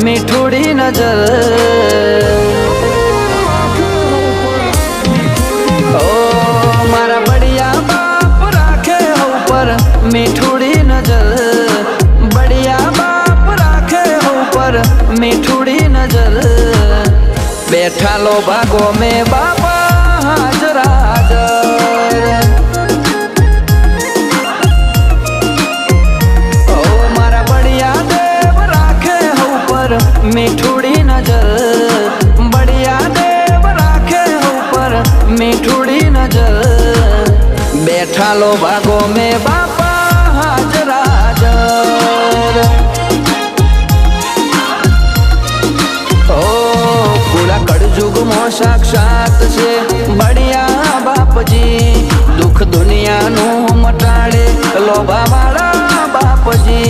મીઠુડી નજર ઓ મારા બડિયા બાપ રાખે ઉપર મીઠુડી નજર બડિયા બાપ રાખે ઉપર મીઠુડી નજર બેઠા લો ભાગો में બાપા હાજર હાજર ઓ મારા બડિયા દેવ રાખે ઉપર મીઠુડી નજર બડિયા દેવ રાખે ઉપર મીઠુડી નજર બેઠા લો ભાગો में બાપા હાજર હાજર कड़जुग मो साक्षात से बढ़िया बाप जी दुख दुनिया नु मटाड़े लोभा वाला बाप जी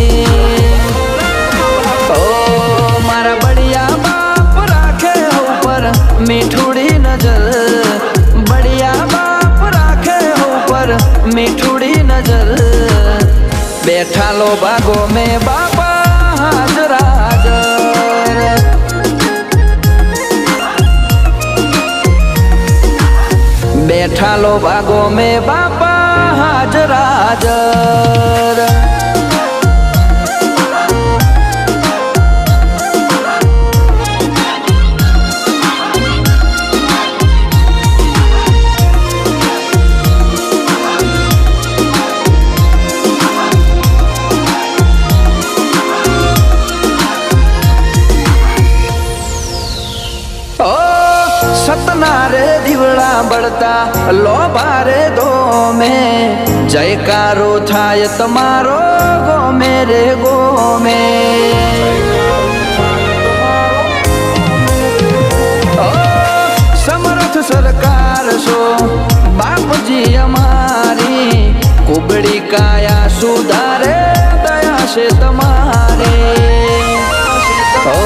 ओ मारा बढ़िया बाप राखे ऊपर मीठुड़ी नजर बढ़िया बाप राखे ऊपर मीठुड़ी नजर बैठा लो भागो में बापा हाजर हाजर बैठा लो भागो में बापा हाजर हाजर सतना रे दिवड़ा बढ़ता लोभा रे दो में जयकारो थाय तमारो गो मेरे गो में ओ समर्थ सरकार सो बाप जी हमारी कुबड़ी काया सुधारे दया से तुम्हारे ओ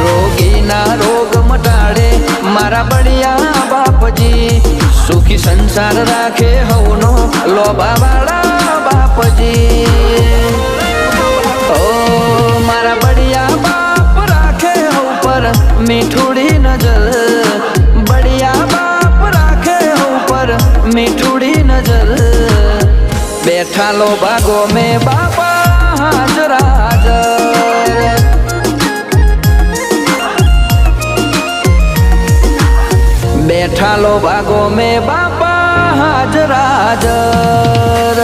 रोगी ना रोग मटाड़े मारा बढ़िया बाप जी सुखी संसार राखे होनो लोभा वाला बाप जी ओ मारा बढ़िया बाप राखे ऊपर मीठुड़ी नजर बढ़िया बाप राखे ऊपर मीठुड़ी नजर बैठा लो भागो में बापा हाजर हाजर बैठा लो भागो में बापा हाजर हाजर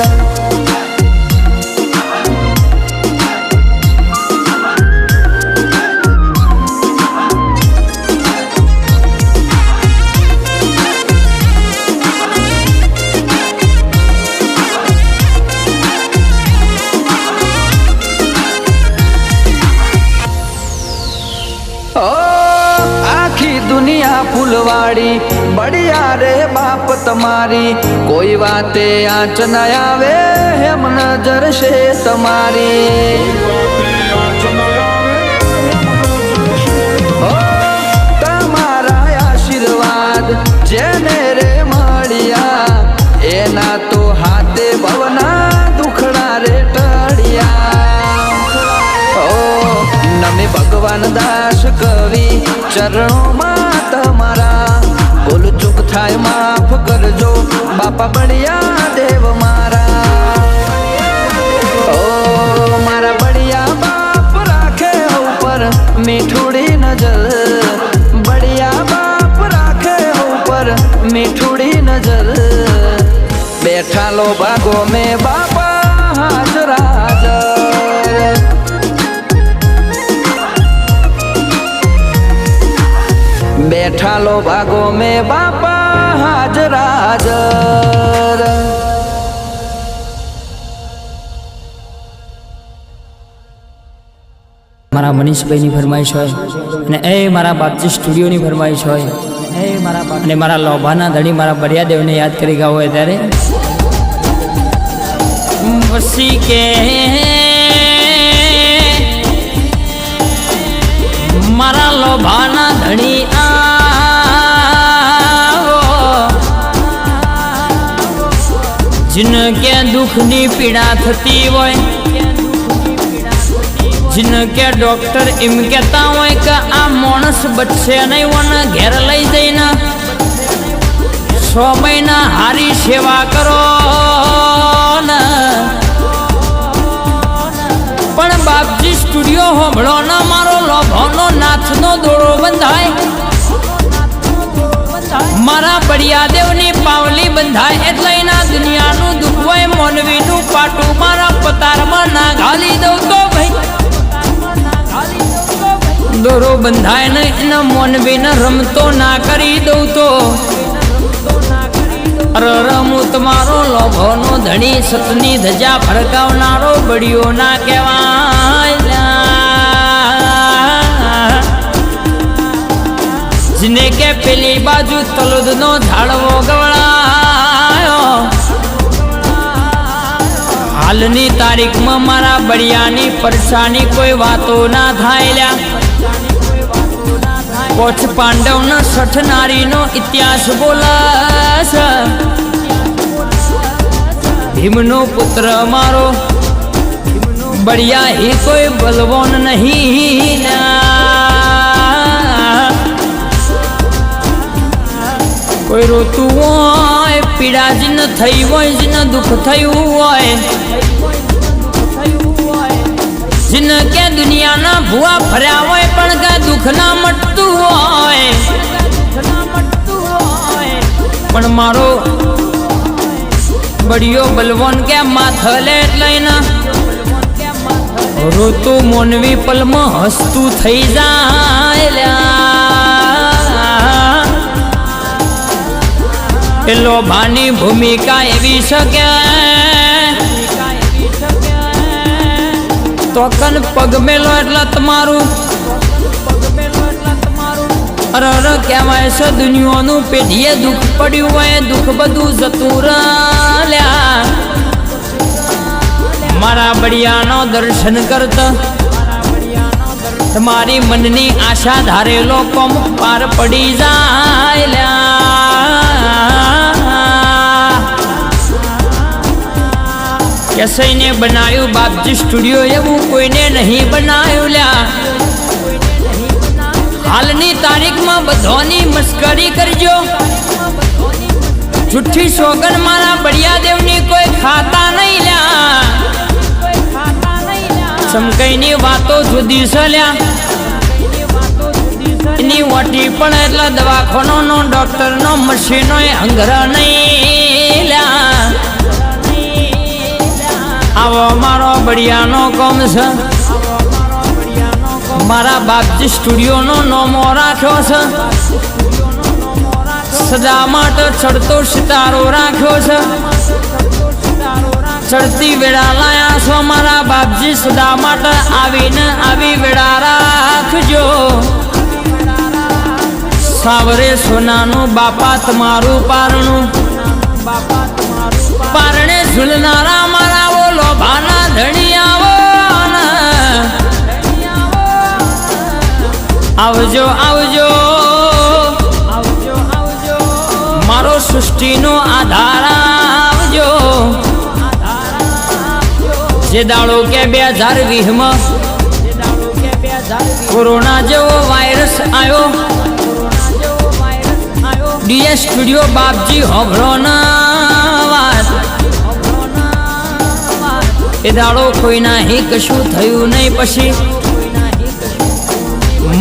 दुनिया फुलवाड़ी बढ़िया रे बाप तमारी कोई बाते आँच न आवे हम नजर से तमारी ओ तमारा आशीर्वाद जेने रे मड़िया एना तो हाथे भवना दुखड़ा रे टड़िया ओ नमे भगवान दास कवि चरणों में तमारा बोल चुक थाय माफ करजो बापा बढ़िया देव मारा ओ मारा बढ़िया बाप राखे ऊपर मीठुड़ी नजर बढ़िया बाप राखे ऊपर मीठुड़ी नजर बैठा लो भागो में बापा हाजर हाजर बैठा लो भागो में बापा हाजर हाजर मारा मनीषभाई ની ફરમાઈશ હોય અને એ મારા બાપજી સ્ટુડિયો ની ફરમાઈશ હોય એ મારા બાપ અને મારા લોભાના ધણી મારા બરિયાદેવને યાદ કરી ગાવ હોય ત્યારે વસી કે मारा लोभाना धनी आओ जिनके दुख नी पीड़ा थती होय जिनके डॉक्टर एम कहता हो कि आ मानस बच्चे नहीं वन घेर लई जईना 6 महीना हारी सेवा करो न पण बापजी स्टूडियो होबळो न मारो लोभानो नाथनो दोड़ो बंधाय मारा बढ़िया देवनी पावली बंधाय એટલે એના દુનિયાનું દુખ હોય મોનવીનું પાટું મારા પતારમાં ના ઘાલી દઉં તો ભાઈ દોરો બંધાય ને એના મોનવીને રમતો ના કરી દઉં તો રમું તમારો લોભોનો ધણી સતની ધજા ફરકાવનારો બળિયો ના કહેવાય जिने के पेली बाजू तलुद नो झाड़वो गवड़ायो हालनी तारीख में मारा बड़ियानी परेशानी कोई वातो ना थायल्या कोच पांडव न 60 नारी नो इतिहास बोलस भीम नो पुत्र मारो बढ़िया ही कोई बलवान नहीं ना कोई रोतु होय पीड़ा जिन थई होय जिन दुख थयु होय जिन के दुनिया ना भुआ भर्या होय पण के दुख ना मटतु होय पण मारो बड़ियो बलवान के माथले लईना रोतु मोनवी पल में हसतु थई जायल्या लोभानी भूमिका एवी शके तो कन पग मेलो એટલે તમારું અરે કહેવાય છે દુનિયાનું પેઢીએ દુઃખ પડ્યું હોય દુઃખ બધું જતું રહ્યા મારા બળિયાનો દર્શન કરતા તમારી મનની આશા ધારેલો કોમ પાર પડી જાય कैसे ने बनायु बापजी स्टूडियो एवं कोई ने नहीं बनायु ल्या हालनी तारीख में बधोनी मस्करी करजो झूठी सोगन मारा बढ़िया देवनी कोई खाता नहीं ल्या समकईनी वातो जुदी से ल्या इनी वाटी पण एटला दवाखानो नो डॉक्टर नो मशीनो हंगरा नहीं ल्या आवो मारो बढ़िया नो कम से मारा बापजी स्टूडियो नो नोमो राख्यो छे सदा माटे चढ़तो सितारो राख्यो छे चढ़ती वेड़ा लाया छो मारा बापजी सदा माटे आवीने आवी वेड़ा राखजो सावरे सोनानु बापा तमारू पारणु पारणे झूलनारा मारा वो लोभाना धणी आवजो आवजो मारो सृष्टि नो आधार आवजो जे दाड़ो के 2020 में कोरोना जेवो वायरस आयो डीएस स्टूडियो बापजी होभरो ना वात ए दाड़ो कोई ना ही कशु थयु नहीं पछी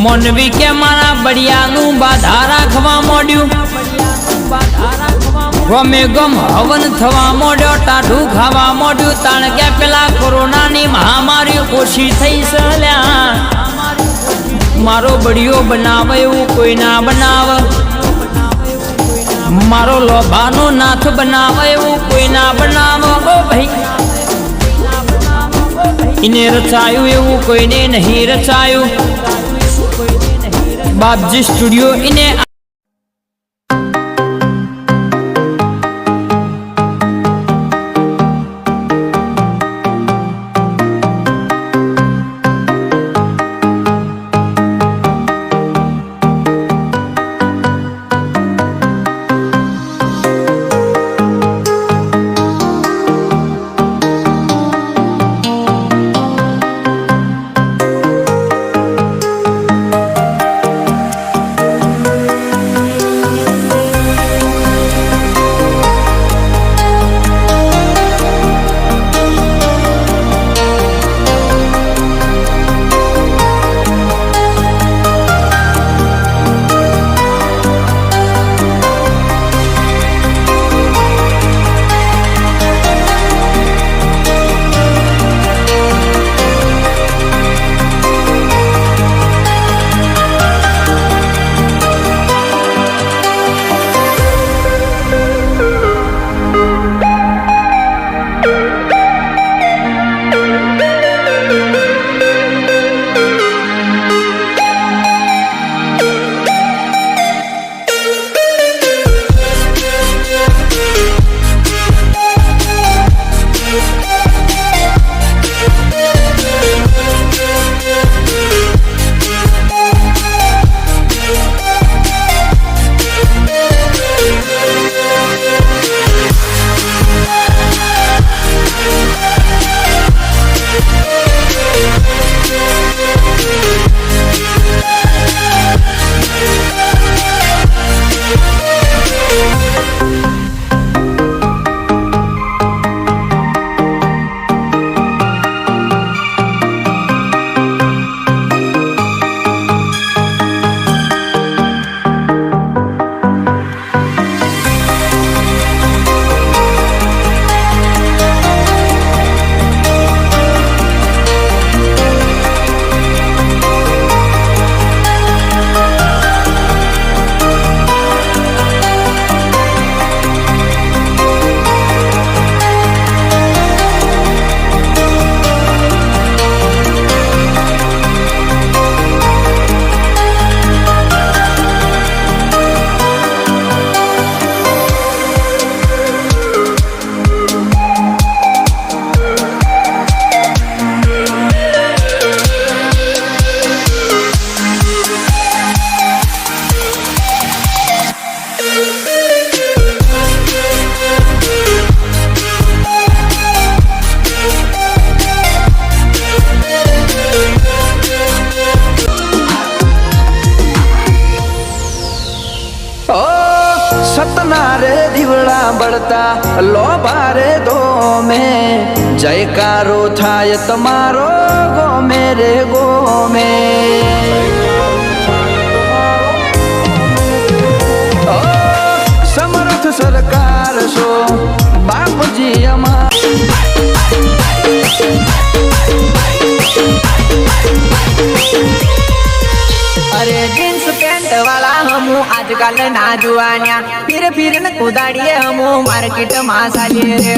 मोनवी के मारा बढ़िया नु बाधा राखवा मोड्यू गमे गम हवन थवा मोड्यो टाढू खावा मोड्यू ताण के पेला कोरोना नी महामारी ओછી થઈ સલ્યા मारो बढ़ियो बनावे कोई ना बनाव मारो लोभानो नाथ बनावे कोई ना बनाव ओ भाई इने रचायु एवं कोई ने नहीं रचायु बापजी स्टूडियो इने કરતા લોભારે દો મેં જયકારો થાય તમારો ગોમે રે ગોમે ઓ સમર્થ સરકાર છો બાપજી અમાર अरे जींस पैंट वाला हमू आजकल ना जुआन्या फिर न कुदाड़िए हमू मार्केट में सालिए रे